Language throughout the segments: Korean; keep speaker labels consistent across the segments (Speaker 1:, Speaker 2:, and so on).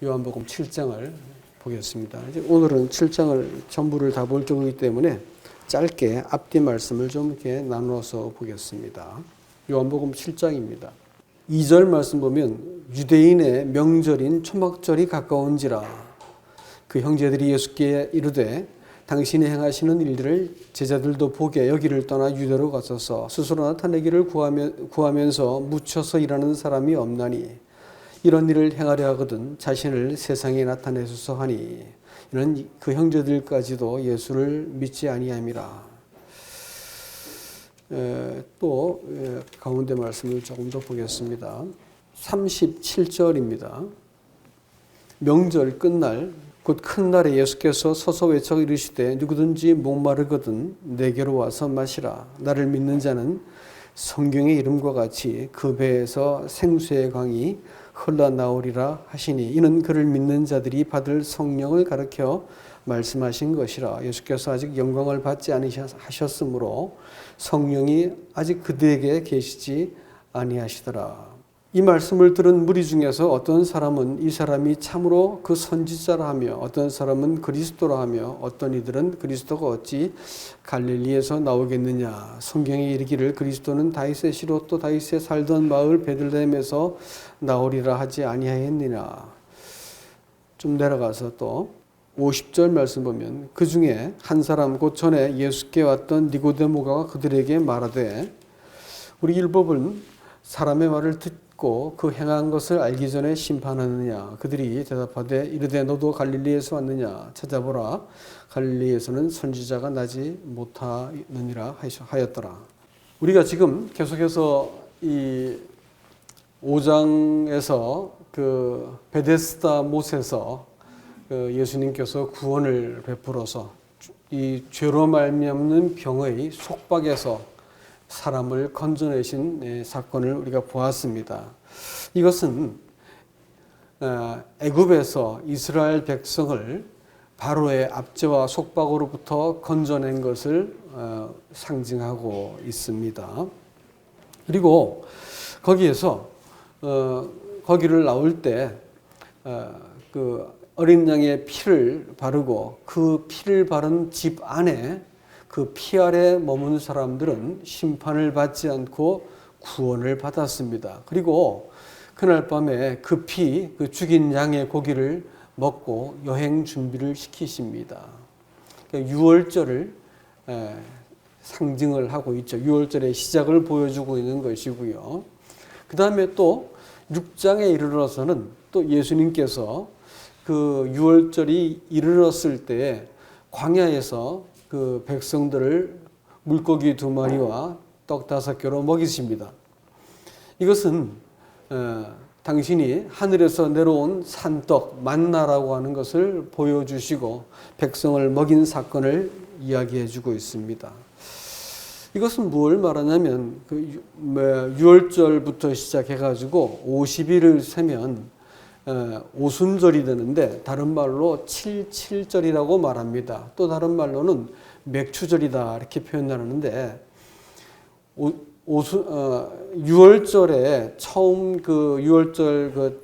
Speaker 1: 요한복음 7장을 보겠습니다. 이제 오늘은 7장을 전부를 다 볼 적이기 때문에 짧게 앞뒤 말씀을 좀 이렇게 나누어서 보겠습니다. 요한복음 7장입니다. 2절 말씀 보면 유대인의 명절인 초막절이 가까운지라 그 형제들이 예수께 이르되 당신이 행하시는 일들을 제자들도 보게 여기를 떠나 유대로 가소서 스스로 나타내기를 구하면서 묻혀서 일하는 사람이 없나니 이런 일을 행하려 하거든 자신을 세상에 나타내소서 하니 이는 그 형제들까지도 예수를 믿지 아니함이라. 또 가운데 말씀을 조금 더 보겠습니다. 37절입니다. 명절 끝날 곧 큰 날에 예수께서 서서 외쳐 이르시되 누구든지 목마르거든 내게로 와서 마시라. 나를 믿는 자는 성경의 이름과 같이 그 배에서 생수의 강이 흘러나오리라 하시니 이는 그를 믿는 자들이 받을 성령을 가르쳐 말씀하신 것이라. 예수께서 아직 영광을 받지 않으셨으므로 성령이 아직 그들에게 계시지 아니하시더라. 이 말씀을 들은 무리 중에서 어떤 사람은 이 사람이 참으로 그 선지자라 하며 어떤 사람은 그리스도라 하며 어떤 이들은 그리스도가 어찌 갈릴리에서 나오겠느냐. 성경에 이르기를 그리스도는 다윗의 시로 또 다윗의 살던 마을 베들레헴에서 나오리라 하지 아니하였느냐. 좀 내려가서 또 50절 말씀 보면 그 중에 한 사람 곧 전에 예수께 왔던 니고데모가 그들에게 말하되 우리 율법은 사람의 말을 듣고 그 행한 것을 알기 전에 심판하느냐. 그들이 대답하되 이르되 너도 갈릴리에서 왔느냐. 찾아보라. 갈릴리에서는 선지자가 나지 못하느니라 하였더라. 우리가 지금 계속해서 이 5장에서 그 베데스다 못에서 그 예수님께서 구원을 베풀어서 이 죄로 말미암는 병의 속박에서 사람을 건져내신 사건을 우리가 보았습니다. 이것은 애굽에서 이스라엘 백성을 바로의 압제와 속박으로부터 건져낸 것을 상징하고 있습니다. 그리고 거기에서 거기를 나올 때 그 어린 양의 피를 바르고 그 피를 바른 집 안에 그 피 아래 머문 사람들은 심판을 받지 않고 구원을 받았습니다. 그리고 그날 밤에 그 죽인 양의 고기를 먹고 여행 준비를 시키십니다. 유월절을 상징을 하고 있죠. 유월절의 시작을 보여주고 있는 것이고요. 그 다음에 또 6장에 이르러서는 또 예수님께서 그 유월절이 이르렀을 때 광야에서 그 백성들을 물고기 2마리와 떡 5개로 먹이십니다. 이것은 당신이 하늘에서 내려온 산떡 만나라고 하는 것을 보여주시고 백성을 먹인 사건을 이야기해 주고 있습니다. 이것은 뭘 말하냐면 그 6월절부터 시작해가지고 50일을 세면 오순절이 되는데 다른 말로 77절이라고 말합니다. 또 다른 말로는 맥추절이다 이렇게 표현하는데 6월절에 처음 그 6월절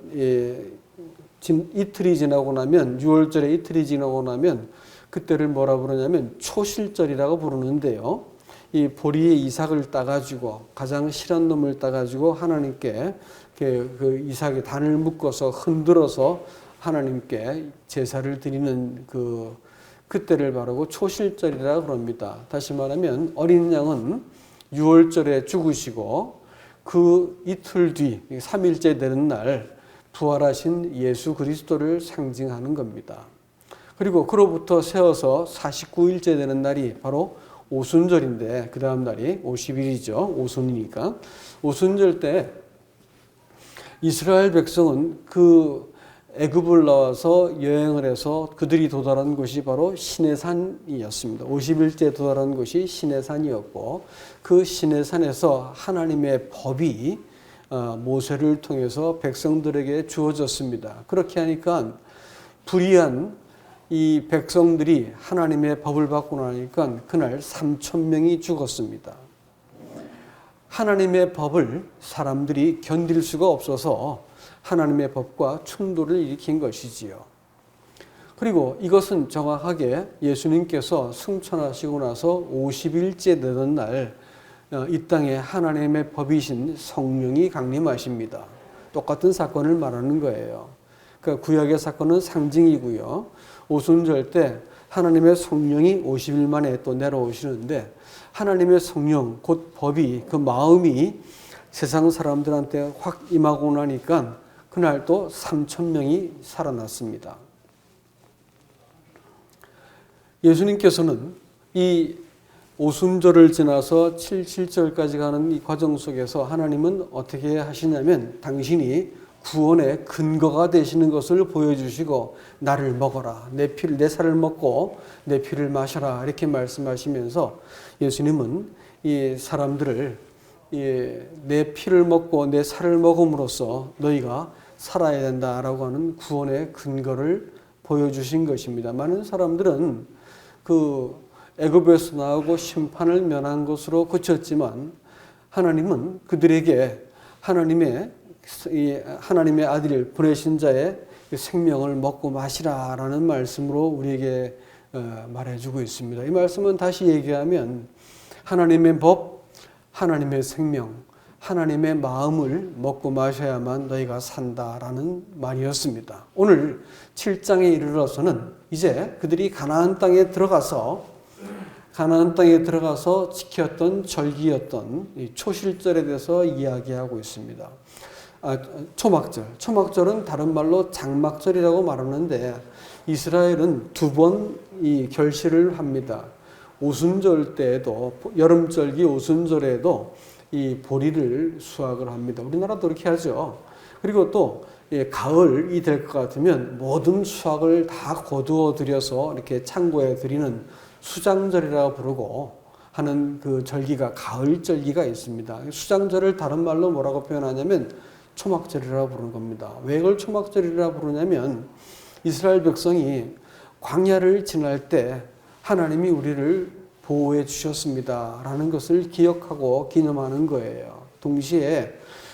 Speaker 1: 이틀이 지나고 나면 6월절에 이틀이 지나고 나면 그때를 뭐라 부르냐면 초실절이라고 부르는데요. 이 보리의 이삭을 따가지고 가장 실한 놈을 따가지고 하나님께 그 이삭의 단을 묶어서 흔들어서 하나님께 제사를 드리는 그때를 바르고 초실절이라고 그럽니다. 다시 말하면 어린 양은 6월절에 죽으시고 그 이틀 뒤 3일째 되는 날 부활하신 예수 그리스도를 상징하는 겁니다. 그리고 그로부터 세어서 49일째 되는 날이 바로 오순절인데 그 다음 날이 50일이죠. 오순이니까. 오순절 때 이스라엘 백성은 그 애굽을 나와서 여행을 해서 그들이 도달한 곳이 바로 시내산이었습니다. 50일째 도달한 곳이 시내산이었고 그 시내산에서 하나님의 법이 모세를 통해서 백성들에게 주어졌습니다. 그렇게 하니까 불의한 이 백성들이 하나님의 법을 받고 나니까 그날 3,000명이 죽었습니다. 하나님의 법을 사람들이 견딜 수가 없어서 하나님의 법과 충돌을 일으킨 것이지요. 그리고 이것은 정확하게 예수님께서 승천하시고 나서 50일째 되던 날 이 땅에 하나님의 법이신 성령이 강림하십니다. 똑같은 사건을 말하는 거예요. 그러니까 구약의 사건은 상징이고요. 오순절 때 하나님의 성령이 50일 만에 또 내려오시는데 하나님의 성령 곧 법이 그 마음이 세상 사람들한테 확 임하고 나니까 그날 또 3,000명이 살아났습니다. 예수님께서는 이 오순절을 지나서 77절까지 가는 이 과정 속에서 하나님은 어떻게 하시냐면 당신이 구원의 근거가 되시는 것을 보여주시고 나를 먹어라. 내 살을 먹고 내 피를 마셔라. 이렇게 말씀하시면서 예수님은 이 사람들을 내 피를 먹고 내 살을 먹음으로써 너희가 살아야 된다라고 하는 구원의 근거를 보여주신 것입니다. 많은 사람들은 그 애굽에서 나오고 심판을 면한 것으로 그쳤지만 하나님은 그들에게 하나님의 아들 보내신 자의 생명을 먹고 마시라라는 말씀으로 우리에게 말해주고 있습니다. 이 말씀은 다시 얘기하면 하나님의 법, 하나님의 생명, 하나님의 마음을 먹고 마셔야만 너희가 산다라는 말이었습니다. 오늘 7장에 이르러서는 이제 그들이 가나안 땅에 들어가서 지켰던 절기였던 이 초실절에 대해서 이야기하고 있습니다. 초막절은 다른 말로 장막절이라고 말하는데 이스라엘은 두 번 이 결실을 합니다. 오순절 때에도 여름절기 오순절에도 이 보리를 수확을 합니다. 우리나라도 그렇게 하죠. 그리고 또 가을이 될 것 같으면 모든 수확을 다 거두어 들여서 이렇게 창고에 들이는 수장절이라고 부르고 하는 그 절기가 가을절기가 있습니다. 수장절을 다른 말로 뭐라고 표현하냐면 초막절이라고 부르는 겁니다. 왜 그걸 초막절이라고 부르냐면 이스라엘 백성이 광야를 지날 때 하나님이 우리를 보호해 주셨습니다. 라는 것을 기억하고 기념하는 거예요. 동시에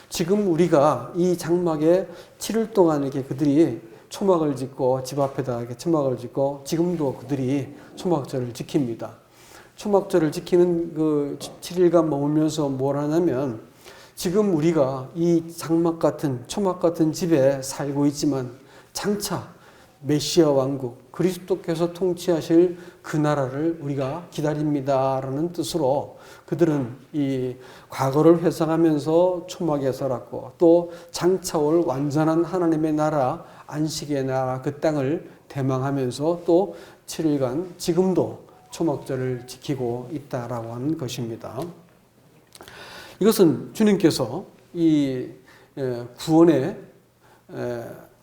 Speaker 1: 지금 우리가 이 장막에 7일 동안 이렇게 그들이 초막을 짓고 집 앞에다 이렇게 초막을 짓고 지금도 그들이 초막절을 지킵니다. 초막절을 지키는 그 7일간 머물면서 뭘 하냐면 지금 우리가 이 장막 같은 초막 같은 집에 살고 있지만 장차 메시아 왕국 그리스도께서 통치하실 그 나라를 우리가 기다립니다라는 뜻으로 그들은 이 과거를 회상하면서 초막에 살았고 또 장차 올 완전한 하나님의 나라 안식의 나라 그 땅을 대망하면서 또 7일간 지금도 초막절을 지키고 있다라고 하는 것입니다. 이것은 주님께서 이 구원의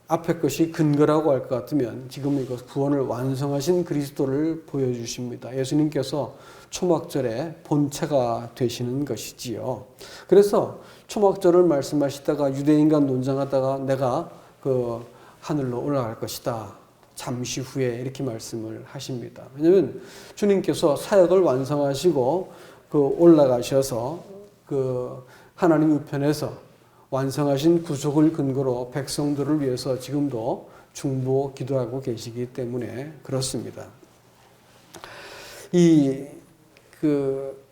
Speaker 1: 앞에 것이 근거라고 할 것 같으면 지금 이것 구원을 완성하신 그리스도를 보여주십니다. 예수님께서 초막절의 본체가 되시는 것이지요. 그래서 초막절을 말씀하시다가 유대인과 논쟁하다가 내가 그 하늘로 올라갈 것이다. 잠시 후에 이렇게 말씀을 하십니다. 왜냐하면 주님께서 사역을 완성하시고 그 올라가셔서 그 하나님 우편에서 완성하신 구속을 근거로 백성들을 위해서 지금도 중보 기도하고 계시기 때문에 그렇습니다. 그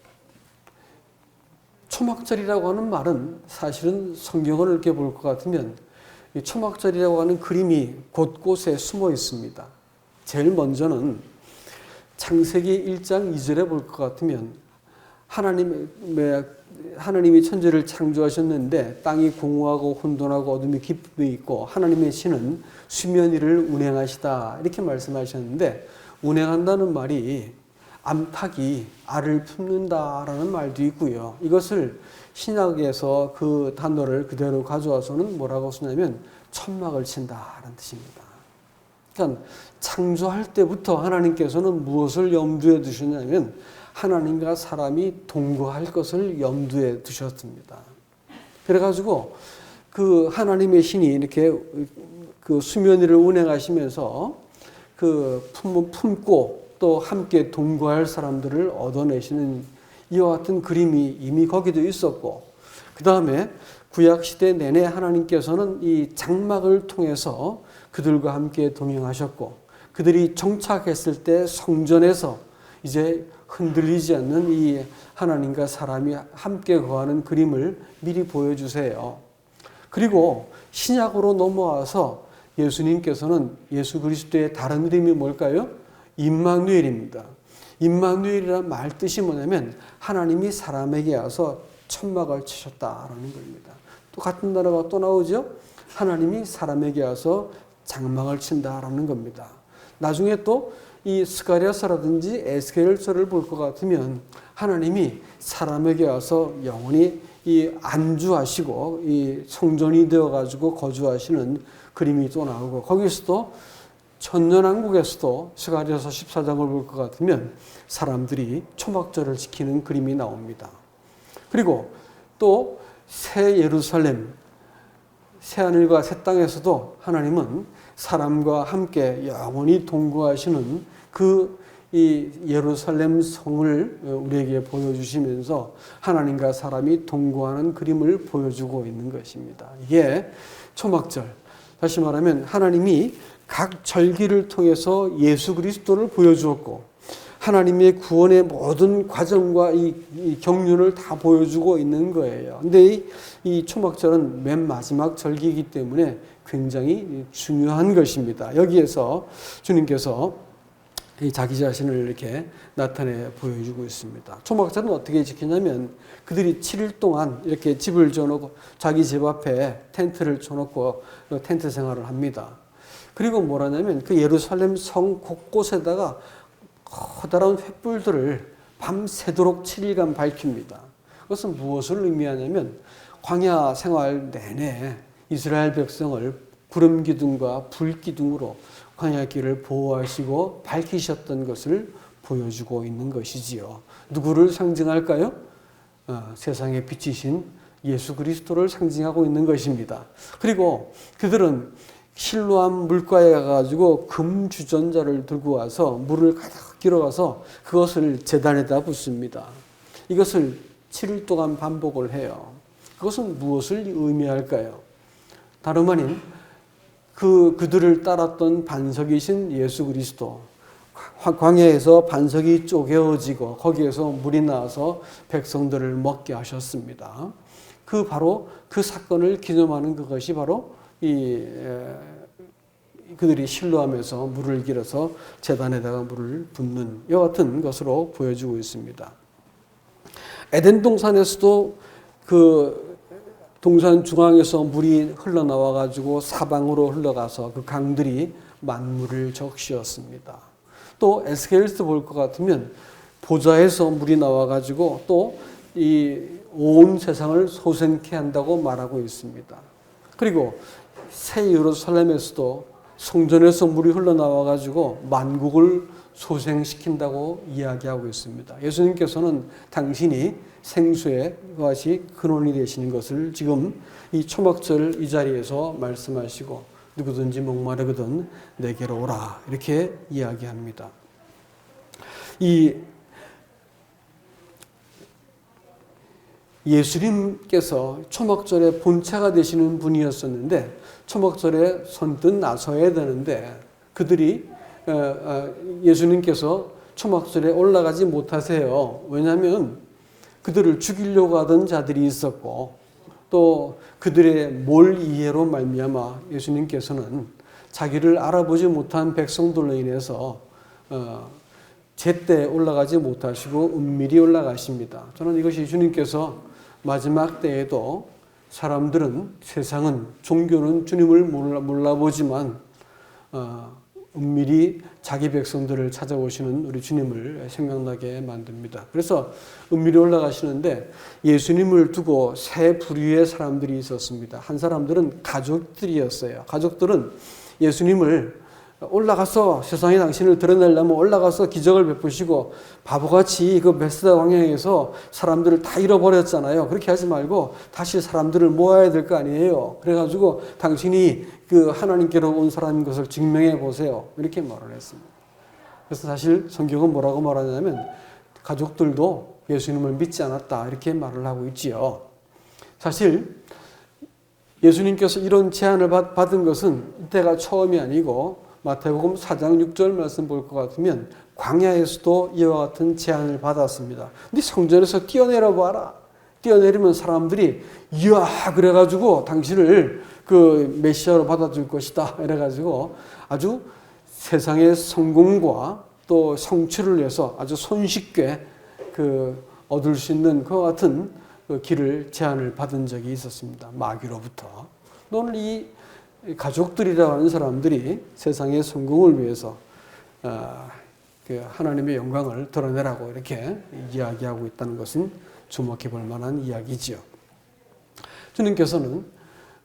Speaker 1: 초막절이라고 하는 말은 사실은 성경을 이렇게 볼 것 같으면 이 초막절이라고 하는 그림이 곳곳에 숨어 있습니다. 제일 먼저는 창세기 1장 2절에 볼 것 같으면 하나님이 천지를 창조하셨는데 땅이 공허하고 혼돈하고 어둠이 깊이 있고 하나님의 신은 수면 위를 운행하시다 이렇게 말씀하셨는데 운행한다는 말이 암탉이 알을 품는다라는 말도 있고요. 이것을 신약에서 그 단어를 그대로 가져와서는 뭐라고 쓰냐면 천막을 친다라는 뜻입니다. 그러니까 창조할 때부터 하나님께서는 무엇을 염두에 두셨냐면 하나님과 사람이 동거할 것을 염두에 두셨습니다. 그래가지고 그 하나님의 신이 이렇게 그 수면 위를 운행하시면서 그 품고 또 함께 동거할 사람들을 얻어내시는 이와 같은 그림이 이미 거기도 있었고 그 다음에 구약시대 내내 하나님께서는 이 장막을 통해서 그들과 함께 동행하셨고 그들이 정착했을 때 성전에서 이제 흔들리지 않는 이 하나님과 사람이 함께 거하는 그림을 미리 보여주세요. 그리고 신약으로 넘어와서 예수님께서는 예수 그리스도의 다른 이름이 뭘까요? 임마누엘입니다. 임마누엘이란 말 뜻이 뭐냐면 하나님이 사람에게 와서 천막을 치셨다라는 겁니다. 또 같은 단어가 또 나오죠. 하나님이 사람에게 와서 장막을 친다라는 겁니다. 나중에 또 이 스가랴서라든지 에스겔서를 볼 것 같으면 하나님이 사람에게 와서 영원히 이 안주하시고 이 성전이 되어 가지고 거주하시는 그림이 또 나오고 거기서도 천년왕국에서도 스가랴서 14장을 볼 것 같으면 사람들이 초막절을 지키는 그림이 나옵니다. 그리고 또 새 예루살렘, 새 하늘과 새 땅에서도 하나님은 사람과 함께 영원히 동거하시는 이 예루살렘 성을 우리에게 보여주시면서 하나님과 사람이 동거하는 그림을 보여주고 있는 것입니다. 이게 초막절. 다시 말하면 하나님이 각 절기를 통해서 예수 그리스도를 보여주었고 하나님의 구원의 모든 과정과 이 경륜을 다 보여주고 있는 거예요. 근데 이 초막절은 맨 마지막 절기이기 때문에 굉장히 중요한 것입니다. 여기에서 주님께서 자기 자신을 이렇게 나타내 보여주고 있습니다. 초막절은 어떻게 지키냐면 그들이 7일 동안 이렇게 집을 지어놓고 자기 집 앞에 텐트를 쳐놓고 텐트 생활을 합니다. 그리고 뭐라냐면 그 예루살렘 성 곳곳에다가 커다란 횃불들을 밤새도록 7일간 밝힙니다. 그것은 무엇을 의미하냐면 광야 생활 내내 이스라엘 백성을 구름 기둥과 불 기둥으로 광야길을 보호하시고 밝히셨던 것을 보여주고 있는 것이지요. 누구를 상징할까요? 세상에 비치신 예수 그리스도를 상징하고 있는 것입니다. 그리고 그들은 실로암 물가에 가가지고 금 주전자를 들고 와서 물을 가득 길어가서 그것을 제단에다 붓습니다. 이것을 7일 동안 반복을 해요. 그것은 무엇을 의미할까요? 다름 아닌 그들을 따랐던 반석이신 예수 그리스도, 광야에서 반석이 쪼개어지고 거기에서 물이 나와서 백성들을 먹게 하셨습니다. 바로 그 사건을 기념하는 그것이 바로 그들이 실로암에서 물을 길어서 제단에다가 물을 붓는 이와 같은 것으로 보여주고 있습니다. 에덴 동산에서도 그 동산 중앙에서 물이 흘러나와 가지고 사방으로 흘러가서 그 강들이 만물을 적시었습니다. 또 에스겔서 볼 것 같으면 보좌에서 물이 나와 가지고 또 이 온 세상을 소생케 한다고 말하고 있습니다. 그리고 새 예루살렘에서도 성전에서 물이 흘러나와 가지고 만국을 소생시킨다고 이야기하고 있습니다. 예수님께서는 당신이 생수의 것이 근원이 되시는 것을 지금 이 초막절 이 자리에서 말씀하시고 누구든지 목마르거든 내게로 오라 이렇게 이야기합니다. 예수님께서 초막절의 본체가 되시는 분이었었는데 초막절에 선뜻 나서야 되는데 그들이 예수님께서 초막절에 올라가지 못하세요. 왜냐하면 그들을 죽이려고 하던 자들이 있었고 또 그들의 몰 이해로 말미암아 예수님께서는 자기를 알아보지 못한 백성들로 인해서 제때 올라가지 못하시고 은밀히 올라가십니다. 저는 이것이 주님께서 마지막 때에도 사람들은 세상은 종교는 주님을 몰라보지만 은밀히 자기 백성들을 찾아오시는 우리 주님을 생각나게 만듭니다. 그래서 은밀히 올라가시는데 예수님을 두고 세 부류의 사람들이 있었습니다. 한 사람들은 가족들이었어요. 가족들은 예수님을 올라가서 세상에 당신을 드러내려면 올라가서 기적을 베푸시고 바보같이 그 베스다 광야에서 사람들을 다 잃어버렸잖아요. 그렇게 하지 말고 다시 사람들을 모아야 될 거 아니에요. 그래가지고 당신이 그 하나님께로 온 사람인 것을 증명해 보세요. 이렇게 말을 했습니다. 그래서 사실 성경은 뭐라고 말하냐면 가족들도 예수님을 믿지 않았다 이렇게 말을 하고 있지요. 사실 예수님께서 이런 제안을 받은 것은 이때가 처음이 아니고 마태복음 4장 6절 말씀 볼 것 같으면 광야에서도 이와 같은 제안을 받았습니다. 근데 성전에서 뛰어내려 봐라. 뛰어내리면 사람들이 이야 그래가지고 당신을 그 메시아로 받아줄 것이다. 이래가지고 아주 세상의 성공과 또 성취를 위해서 아주 손쉽게 얻을 수 있는 그와 같은 길을 제안을 받은 적이 있었습니다. 마귀로부터. 오늘 이 가족들이라고 하는 사람들이 세상의 성공을 위해서 하나님의 영광을 드러내라고 이렇게 이야기하고 있다는 것은 주목해 볼 만한 이야기지요. 주님께서는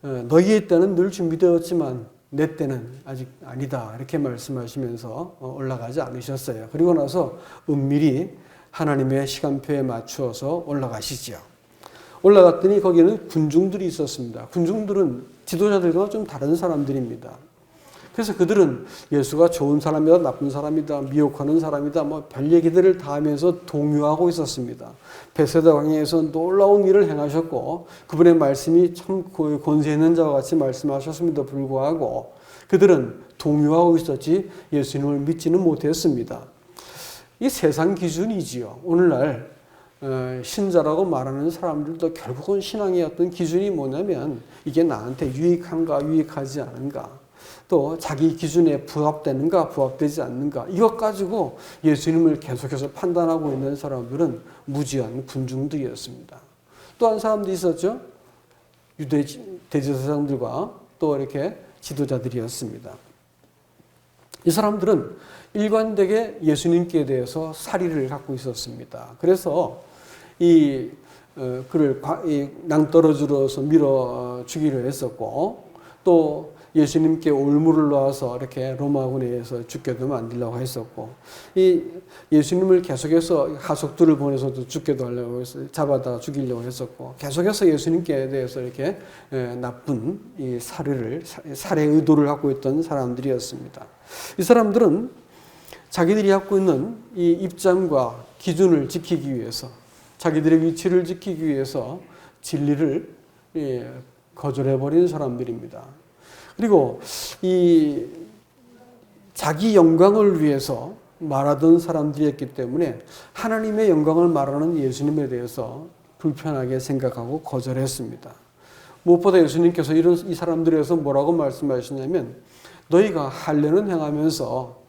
Speaker 1: 너희의 때는 늘 준비되었지만 내 때는 아직 아니다 이렇게 말씀하시면서 올라가지 않으셨어요. 그리고 나서 은밀히 하나님의 시간표에 맞추어서 올라가시지요. 올라갔더니 거기는 군중들이 있었습니다. 군중들은 지도자들과 좀 다른 사람들입니다. 그래서 그들은 예수가 좋은 사람이다, 나쁜 사람이다, 미혹하는 사람이다, 별 얘기들을 다 하면서 동요하고 있었습니다. 베세다 광야에서 놀라운 일을 행하셨고 그분의 말씀이 참 권세 있는 자와 같이 말씀하셨음에도 불구하고 그들은 동요하고 있었지 예수님을 믿지는 못했습니다. 이 세상 기준이지요. 오늘날 신자라고 말하는 사람들도 결국은 신앙의 어떤 기준이 뭐냐면 이게 나한테 유익한가 유익하지 않은가 또 자기 기준에 부합되는가 부합되지 않는가 이것 가지고 예수님을 계속해서 판단하고 있는 사람들은 무지한 군중들이었습니다. 또 한 사람도 있었죠. 유대 대제사장들과 또 이렇게 지도자들이었습니다. 이 사람들은 일관되게 예수님께 대해서 사리를 갖고 있었습니다. 그래서 그를 낭떠러지로서 밀어 죽이려 했었고 또 예수님께 올무를 놓아서 이렇게 로마군에 의해서 죽게도 만들려고 했었고 이 예수님을 계속해서 하속들을 보내서도 죽게도 하려고 했어요. 잡아다 죽이려고 했었고 계속해서 예수님께 대해서 이렇게 나쁜 이 살해 의도를 갖고 있던 사람들이었습니다. 이 사람들은 자기들이 갖고 있는 이 입장과 기준을 지키기 위해서 자기들의 위치를 지키기 위해서 진리를 거절해버린 사람들입니다. 그리고 이 자기 영광을 위해서 말하던 사람들이었기 때문에 하나님의 영광을 말하는 예수님에 대해서 불편하게 생각하고 거절했습니다. 무엇보다 예수님께서 이 사람들에 대해서 뭐라고 말씀하시냐면 너희가 할례는 행하면서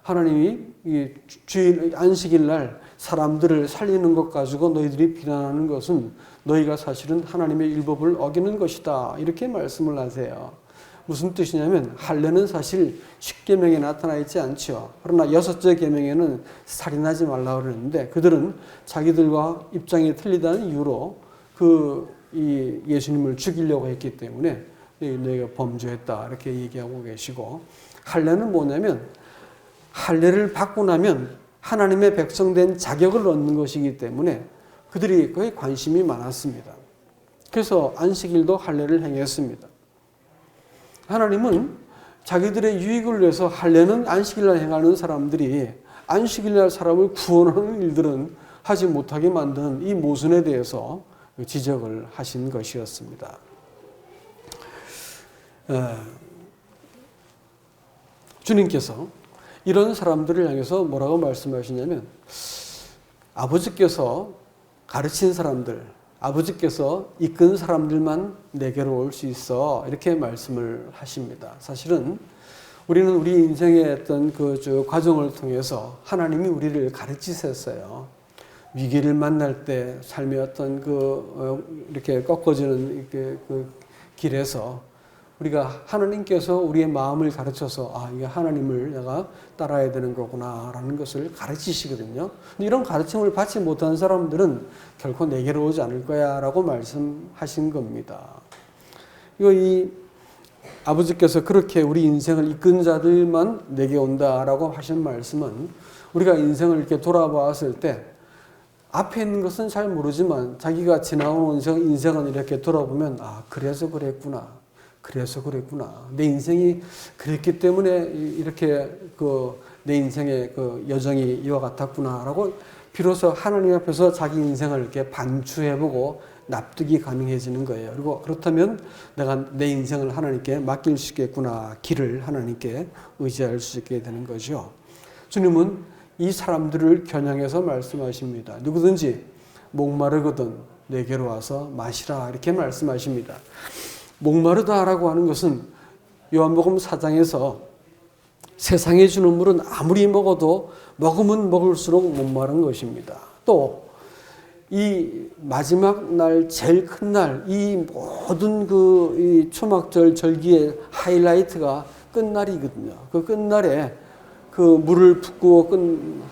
Speaker 1: 하나님이 이 주일 안식일 날 사람들을 살리는 것 가지고 너희들이 비난하는 것은 너희가 사실은 하나님의 율법을 어기는 것이다. 이렇게 말씀을 하세요. 무슨 뜻이냐면 할례는 사실 10계명에 나타나 있지 않죠. 그러나 6째 계명에는 살인하지 말라고 그러는데 그들은 자기들과 입장이 틀리다는 이유로 이 예수님을 죽이려고 했기 때문에 너희가 범죄했다 이렇게 얘기하고 계시고 할례는 뭐냐면 할례를 받고 나면 하나님의 백성된 자격을 얻는 것이기 때문에 그들이 거의 관심이 많았습니다. 그래서 안식일도 할례를 행했습니다. 하나님은 자기들의 유익을 위해서 할례는 안식일날 행하는 사람들이 안식일날 사람을 구원하는 일들은 하지 못하게 만드는 이 모순에 대해서 지적을 하신 것이었습니다. 주님께서 이런 사람들을 향해서 뭐라고 말씀하시냐면 아버지께서 가르친 사람들, 아버지께서 이끈 사람들만 내게로 올 수 있어 이렇게 말씀을 하십니다. 사실은 우리는 우리 인생의 어떤 과정을 통해서 하나님이 우리를 가르치셨어요. 위기를 만날 때 삶의 어떤 이렇게 꺾어지는 그 길에서 우리가 하나님께서 우리의 마음을 가르쳐서 이게 하나님을 내가 따라야 되는 거구나라는 것을 가르치시거든요. 근데 이런 가르침을 받지 못한 사람들은 결코 내게로 오지 않을 거야라고 말씀하신 겁니다. 이 아버지께서 그렇게 우리 인생을 이끈 자들만 내게 온다라고 하신 말씀은 우리가 인생을 이렇게 돌아봤을 때 앞에 있는 것은 잘 모르지만 자기가 지나온 인생은 이렇게 돌아보면 그래서 그랬구나. 내 인생이 그랬기 때문에 이렇게 내 인생의 여정이 이와 같았구나라고 비로소 하나님 앞에서 자기 인생을 이렇게 반추해보고 납득이 가능해지는 거예요. 그리고 그렇다면 내가 내 인생을 하나님께 맡길 수 있겠구나. 길을 하나님께 의지할 수 있게 되는 거죠. 주님은 이 사람들을 겨냥해서 말씀하십니다. 누구든지 목마르거든 내게로 와서 마시라 이렇게 말씀하십니다. 목마르다라고 하는 것은 요한복음 4장에서 세상에 주는 물은 아무리 먹어도 먹으면 먹을수록 목마른 것입니다. 또 이 마지막 날 제일 큰 날 이 모든 이 초막절 절기의 하이라이트가 끝날이거든요. 그 끝날에 그 물을 붓고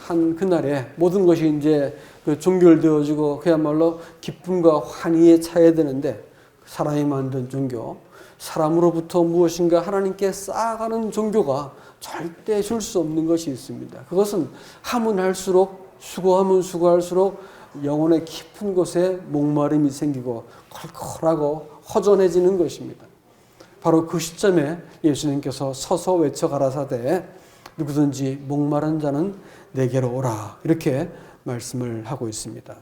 Speaker 1: 한 그날에 모든 것이 이제 종결되어지고 그야말로 기쁨과 환희에 차야 되는데 사람이 만든 종교, 사람으로부터 무엇인가 하나님께 쌓아가는 종교가 절대 줄 수 없는 것이 있습니다. 그것은 하면 할수록 수고하면 수고할수록 영혼의 깊은 곳에 목마름이 생기고 컬컬하고 허전해지는 것입니다. 바로 그 시점에 예수님께서 서서 외쳐 가라사대 누구든지 목마른 자는 내게로 오라 이렇게 말씀을 하고 있습니다.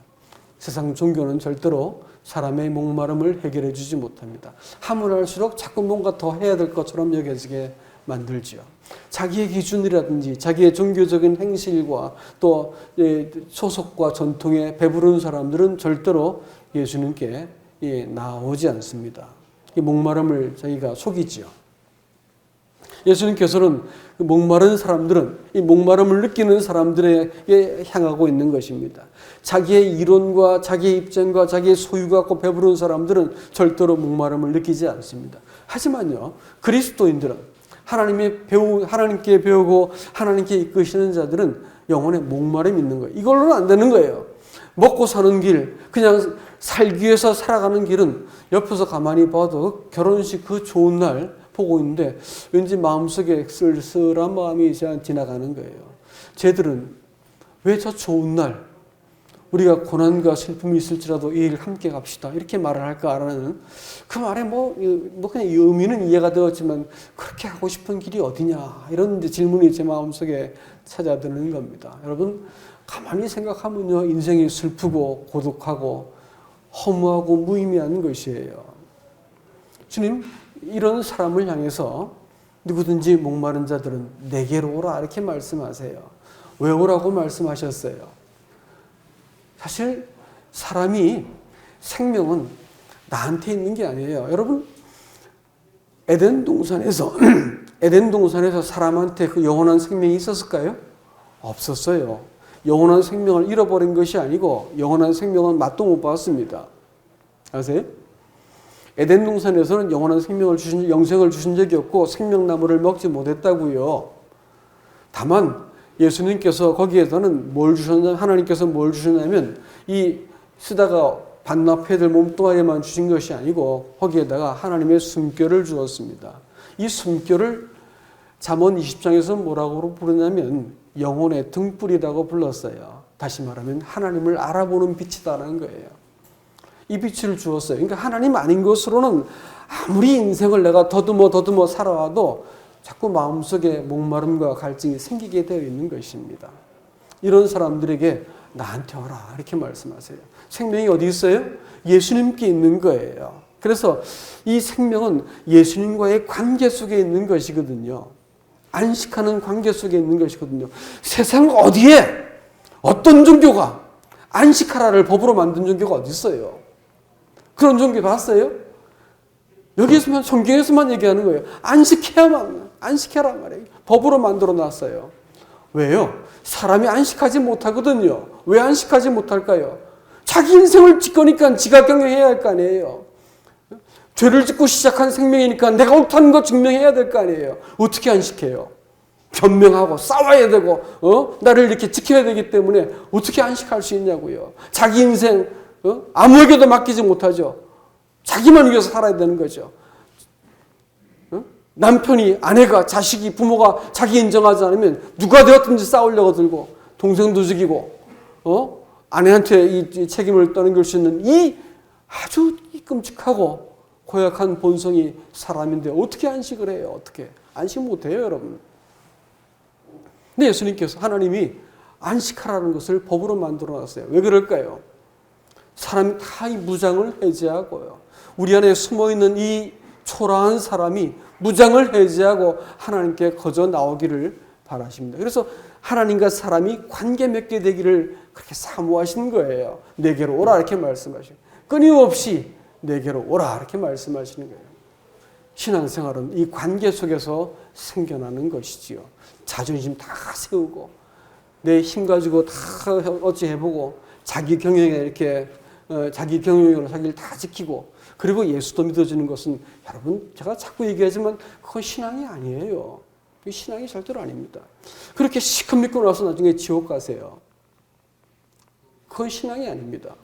Speaker 1: 세상 종교는 절대로 사람의 목마름을 해결해 주지 못합니다. 하면 할수록 자꾸 뭔가 더 해야 될 것처럼 여겨지게 만들지요. 자기의 기준이라든지 자기의 종교적인 행실과 또 소속과 전통에 배부른 사람들은 절대로 예수님께 나오지 않습니다. 이 목마름을 자기가 속이지요. 예수님께서는 목마른 사람들은 이 목마름을 느끼는 사람들에게 향하고 있는 것입니다. 자기의 이론과 자기의 입장과 자기의 소유가 갖고 배부른 사람들은 절대로 목마름을 느끼지 않습니다. 하지만요, 그리스도인들은 하나님께 배우고 하나님께 이끄시는 자들은 영혼에 목마름이 있는 거예요. 이걸로는 안 되는 거예요. 먹고 사는 길, 그냥 살기 위해서 살아가는 길은 옆에서 가만히 봐도 결혼식 그 좋은 날 보고 있는데 왠지 마음속에 쓸쓸한 마음이 지나가는 거예요. 쟤들은 왜 저 좋은 날 우리가 고난과 슬픔이 있을지라도 이 일 함께 갑시다 이렇게 말을 할까라는 그 말에 뭐 그냥 의미는 이해가 되었지만 그렇게 하고 싶은 길이 어디냐 이런 질문이 제 마음속에 찾아드는 겁니다. 여러분 가만히 생각하면요 인생이 슬프고 고독하고 허무하고 무의미한 것이에요. 주님 이런 사람을 향해서 누구든지 목마른 자들은 내게로 오라 이렇게 말씀하세요. 왜 오라고 말씀하셨어요? 사실 사람이 생명은 나한테 있는 게 아니에요. 여러분 에덴 동산에서 사람한테 그 영원한 생명이 있었을까요? 없었어요. 영원한 생명을 잃어버린 것이 아니고 영원한 생명은 맛도 못 봤습니다. 아세요? 에덴 동산에서는 영원한 영생을 주신 적이 없고 생명나무를 먹지 못했다고요. 다만 예수님께서 거기에서는 하나님께서 뭘 주셨냐면 이 쓰다가 반납해야 될 몸뚱아리만 주신 것이 아니고 거기에다가 하나님의 숨결을 주었습니다. 이 숨결을 잠언 20장에서 뭐라고 부르냐면 영혼의 등불이라고 불렀어요. 다시 말하면 하나님을 알아보는 빛이다라는 거예요. 이 빛을 주었어요. 그러니까 하나님 아닌 것으로는 아무리 인생을 내가 더듬어 살아와도 자꾸 마음속에 목마름과 갈증이 생기게 되어 있는 것입니다. 이런 사람들에게 나한테 오라 이렇게 말씀하세요. 생명이 어디 있어요? 예수님께 있는 거예요. 그래서 이 생명은 예수님과의 관계 속에 있는 것이거든요. 안식하는 관계 속에 있는 것이거든요. 세상 어디에 어떤 종교가 안식하라를 법으로 만든 종교가 어디 있어요? 그런 종교 봤어요? 여기에서만 성경에서만 얘기하는 거예요. 안식해라 말이에요. 법으로 만들어 놨어요. 왜요? 사람이 안식하지 못하거든요. 왜 안식하지 못할까요? 자기 인생을 짓거니까 지가 경영해야 할 거 아니에요. 죄를 짓고 시작한 생명이니까 내가 옳다는 거 증명해야 될 거 아니에요. 어떻게 안식해요? 변명하고 싸워야 되고 나를 이렇게 지켜야 되기 때문에 어떻게 안식할 수 있냐고요. 자기 인생 아무에게도 맡기지 못하죠. 자기만 위해서 살아야 되는 거죠. 남편이, 아내가, 자식이, 부모가 자기 인정하지 않으면 누가 되었든지 싸우려고 들고 동생도 죽이고 아내한테 이 책임을 떠넘길 수 있는 이 아주 끔찍하고 고약한 본성이 사람인데 어떻게 안식을 해요? 어떻게? 안식 못해요, 여러분. 근데 예수님께서 하나님이 안식하라는 것을 법으로 만들어 놨어요. 왜 그럴까요? 사람이 다 이 무장을 해제하고요. 우리 안에 숨어있는 이 초라한 사람이 무장을 해제하고 하나님께 거저 나오기를 바라십니다. 그래서 하나님과 사람이 관계 맺게 되기를 그렇게 사모하신 거예요. 내게로 오라 이렇게 말씀하시고 끊임없이 내게로 오라 이렇게 말씀하시는 거예요. 신앙생활은 이 관계 속에서 생겨나는 것이지요. 자존심 다 세우고 내 힘 가지고 다 어찌 해보고 자기 경영에 이렇게 자기 경영으로 자기를 다 지키고 그리고 예수도 믿어지는 것은 여러분 제가 자꾸 얘기하지만 그건 신앙이 아니에요. 신앙이 절대로 아닙니다. 그렇게 시컷 믿고 나서 나중에 지옥 가세요. 그건 신앙이 아닙니다.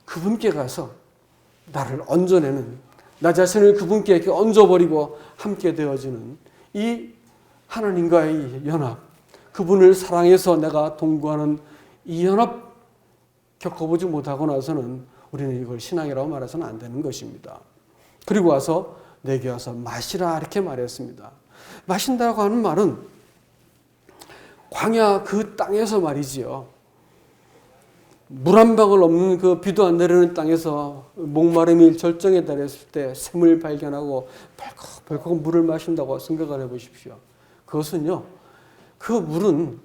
Speaker 1: 그분께 가서 나를 얹어내는 나 자신을 그분께 이렇게 얹어버리고 함께 되어지는 이 하나님과의 연합, 그분을 사랑해서 내가 동거하는 이 연합 겪어보지 못하고 나서는 우리는 이걸 신앙이라고 말해서는 안 되는 것입니다. 그리고 와서 내게 와서 마시라 이렇게 말했습니다. 마신다고 하는 말은 광야 그 땅에서 말이지요. 물 한 방울 없는 그 비도 안 내리는 땅에서 목마름이 절정에 달했을 때 샘을 발견하고 벌컥벌컥 물을 마신다고 생각을 해보십시오. 그것은요, 그 물은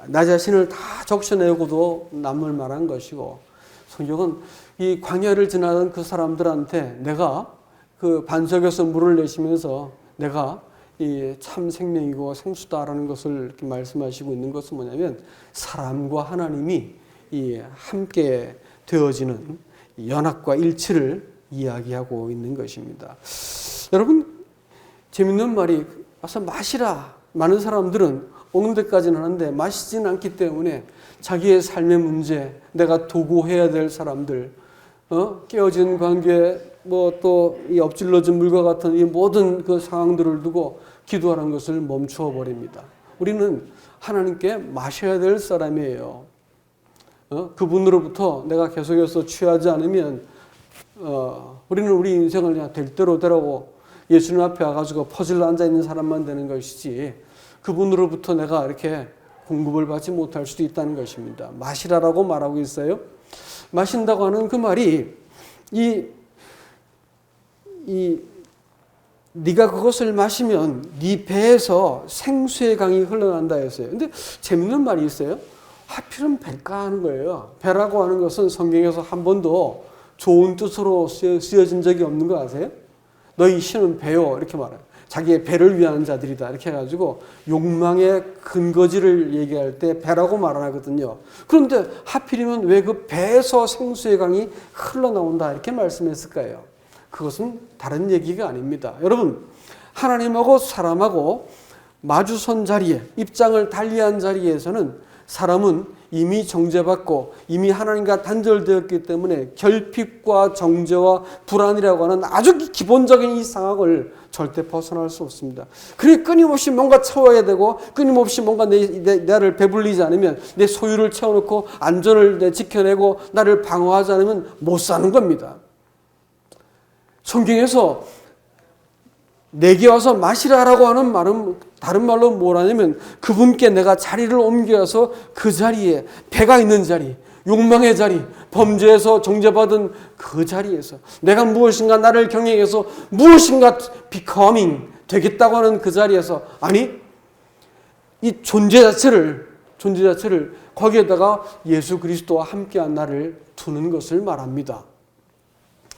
Speaker 1: 나 자신을 다 적셔내고도 남을 만한 것이고, 성경은 이 광야를 지나던 그 사람들한테 내가 그 반석에서 물을 내시면서 내가 이 참 생명이고 생수다라는 것을 이렇게 말씀하시고 있는 것은 뭐냐면 사람과 하나님이 이 함께 되어지는 연합과 일치를 이야기하고 있는 것입니다. 여러분 재밌는 말이 와서 마시라. 많은 사람들은 오는 데까지는 하는데 마시지는 않기 때문에 자기의 삶의 문제, 내가 도구해야 될 사람들, 깨어진 관계, 뭐 또 이 엎질러진 물과 같은 이 모든 그 상황들을 두고 기도하는 것을 멈추어 버립니다. 우리는 하나님께 마셔야 될 사람이에요. 그분으로부터 내가 계속해서 취하지 않으면 우리는 우리 인생을 그냥 될 대로 되라고 예수님 앞에 와가지고 퍼질러 앉아있는 사람만 되는 것이지 그분으로부터 내가 이렇게 공급을 받지 못할 수도 있다는 것입니다. 마시라라고 말하고 있어요. 마신다고 하는 그 말이 네가 그것을 마시면 네 배에서 생수의 강이 흘러난다 했어요. 근데 재밌는 말이 있어요. 하필은 배일까 하는 거예요. 배라고 하는 것은 성경에서 한 번도 좋은 뜻으로 쓰여진 적이 없는 거 아세요? 너희 신은 배요 이렇게 말해요. 자기의 배를 위하는 자들이다 이렇게 해가지고 욕망의 근거지를 얘기할 때 배라고 말하거든요. 그런데 하필이면 왜 그 배에서 생수의 강이 흘러나온다 이렇게 말씀했을까요? 그것은 다른 얘기가 아닙니다. 여러분 하나님하고 사람하고 마주선 자리에 입장을 달리한 자리에서는 사람은 이미 정죄받고 이미 하나님과 단절되었기 때문에 결핍과 정죄와 불안이라고 하는 아주 기본적인 이 상황을 절대 벗어날 수 없습니다. 그래 끊임없이 뭔가 채워야 되고 끊임없이 뭔가 나를 배불리지 않으면 내 소유를 채워놓고 안전을 지켜내고 나를 방어하지 않으면 못 사는 겁니다. 성경에서 내게 와서 마시라라고 하는 말은 다른 말로 뭐라냐면 그분께 내가 자리를 옮겨서 그 자리에 배가 있는 자리, 욕망의 자리, 범죄에서 정죄받은 그 자리에서 내가 무엇인가 나를 경영해서 무엇인가 becoming 되겠다고 하는 그 자리에서 아니 이 존재 자체를 거기에다가 예수 그리스도와 함께한 나를 두는 것을 말합니다.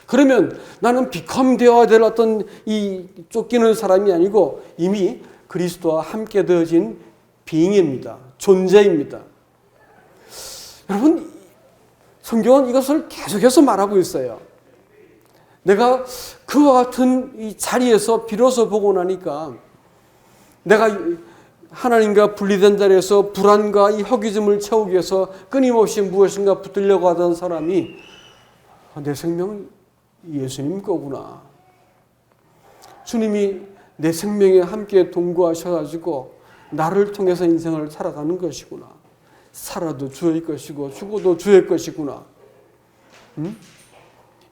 Speaker 1: 그러면 나는 become 되어야 될 어떤 이 쫓기는 사람이 아니고 이미 그리스도와 함께 되어진 being입니다. 존재입니다. 여러분 성경은 이것을 계속해서 말하고 있어요. 내가 그와 같은 이 자리에서 비로소 보고 나니까 내가 하나님과 분리된 자리에서 불안과 이 허기짐을 채우기 위해서 끊임없이 무엇인가 붙들려고 하던 사람이 내 생명은 예수님 거구나. 주님이 내 생명에 함께 동거하셔가지고 나를 통해서 인생을 살아가는 것이구나. 살아도 주의 것이고 죽어도 주의 것이구나.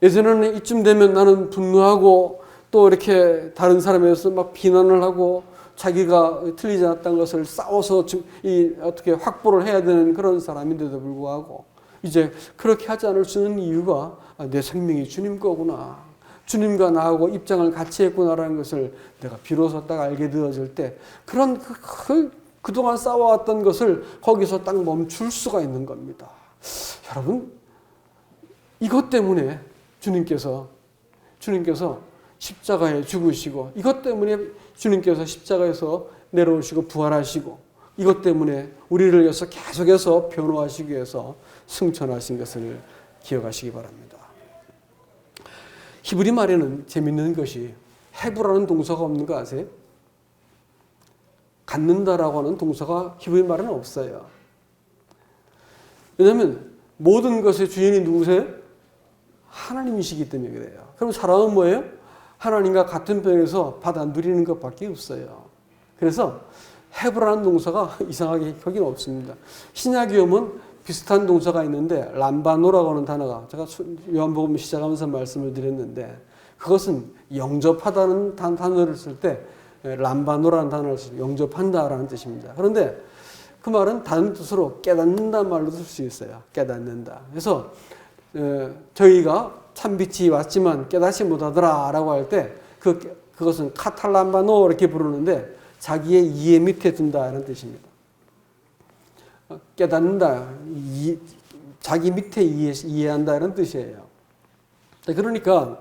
Speaker 1: 예전에는 이쯤 되면 나는 분노하고 또 이렇게 다른 사람에 대해서 막 비난을 하고 자기가 틀리지 않았다는 것을 싸워서 어떻게 확보를 해야 되는 그런 사람인데도 불구하고 이제 그렇게 하지 않을 수 있는 이유가 내 생명이 주님 거구나. 주님과 나하고 입장을 같이 했구나라는 것을 내가 비로소 딱 알게 되어질 때 그런 그동안 싸워왔던 것을 거기서 딱 멈출 수가 있는 겁니다. 여러분, 이것 때문에 주님께서 십자가에 죽으시고 이것 때문에 주님께서 십자가에서 내려오시고 부활하시고 이것 때문에 우리를 위해서 계속해서 변호하시기 위해서 승천하신 것을 기억하시기 바랍니다. 히브리 말에는 재밌는 것이 해부라는 동사가 없는 거 아세요? 갖는다라고 하는 동사가 히브리 말에는 없어요. 왜냐하면 모든 것의 주인이 누구세요? 하나님이시기 때문에 그래요. 그럼 사람은 뭐예요? 하나님과 같은 편에서 받아 누리는 것밖에 없어요. 그래서 해부라는 동사가 이상하게 거기는 없습니다. 신약에 오면 비슷한 동사가 있는데 람바노라고 하는 단어가 제가 요한복음 시작하면서 말씀을 드렸는데 그것은 영접하다는 단어를 쓸 때 람바노라는 단어를 쓰고 영접한다라는 뜻입니다. 그런데 그 말은 다른 뜻으로 깨닫는다 말로 쓸 수 있어요. 깨닫는다. 그래서 저희가 참빛이 왔지만 깨닫지 못하더라라고 할 때 그것은 카탈람바노 이렇게 부르는데 자기의 이해 밑에 둔다라는 뜻입니다. 깨닫는다, 자기 밑에 이해한다는 뜻이에요. 그러니까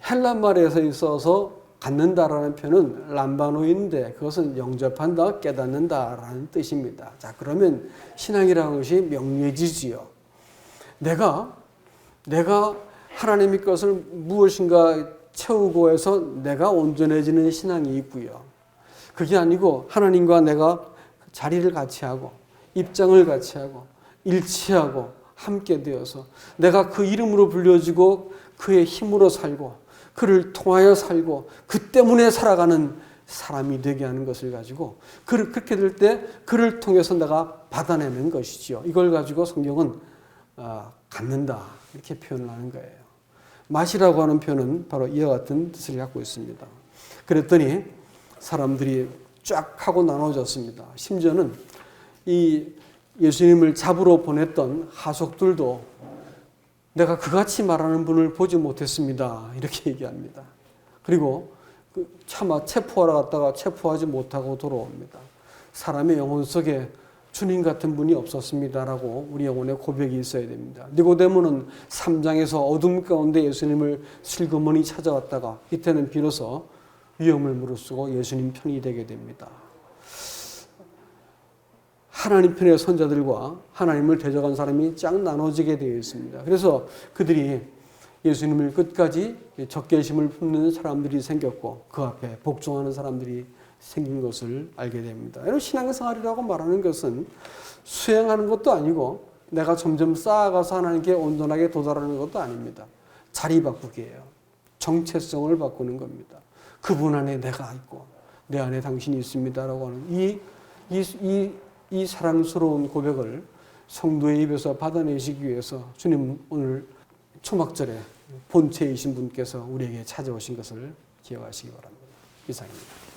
Speaker 1: 헬란 말에서 있어서 갖는다라는 표현은 람바노인데 그것은 영접한다, 깨닫는다라는 뜻입니다. 자, 그러면 신앙이라는 것이 명료해지지요. 내가 하나님의 것을 무엇인가 채우고 해서 내가 온전해지는 신앙이 있고요. 그게 아니고 하나님과 내가 자리를 같이 하고 입장을 같이 하고 일치하고 함께 되어서 내가 그 이름으로 불려지고 그의 힘으로 살고 그를 통하여 살고 그 때문에 살아가는 사람이 되게 하는 것을 가지고 그렇게 될 때 그를 통해서 내가 받아내는 것이지요. 이걸 가지고 성경은 갖는다 이렇게 표현을 하는 거예요. 마시라고 하는 표현은 바로 이와 같은 뜻을 갖고 있습니다. 그랬더니 사람들이 쫙 하고 나눠졌습니다. 심지어는 이 예수님을 잡으러 보냈던 하속들도 내가 그같이 말하는 분을 보지 못했습니다. 이렇게 얘기합니다. 그리고 차마 체포하러 갔다가 체포하지 못하고 돌아옵니다. 사람의 영혼 속에 주님 같은 분이 없었습니다라고 우리 영혼에 고백이 있어야 됩니다. 니고데모는 3장에서 어둠 가운데 예수님을 슬그머니 찾아왔다가 이때는 비로소 위험을 무릅쓰고 예수님 편이 되게 됩니다. 하나님 편의 선자들과 하나님을 대적한 사람이 쫙 나눠지게 되어 있습니다. 그래서 그들이 예수님을 끝까지 적개심을 품는 사람들이 생겼고 그 앞에 복종하는 사람들이 생긴 것을 알게 됩니다. 이런 신앙생활이라고 말하는 것은 수행하는 것도 아니고 내가 점점 쌓아가서 하나님께 온전하게 도달하는 것도 아닙니다. 자리 바꾸기예요. 정체성을 바꾸는 겁니다. 그분 안에 내가 있고 내 안에 당신이 있습니다라고 하는 이 사랑스러운 고백을 성도의 입에서 받아내시기 위해서 주님 오늘 초막절에 본체이신 분께서 우리에게 찾아오신 것을 기억하시기 바랍니다. 이상입니다.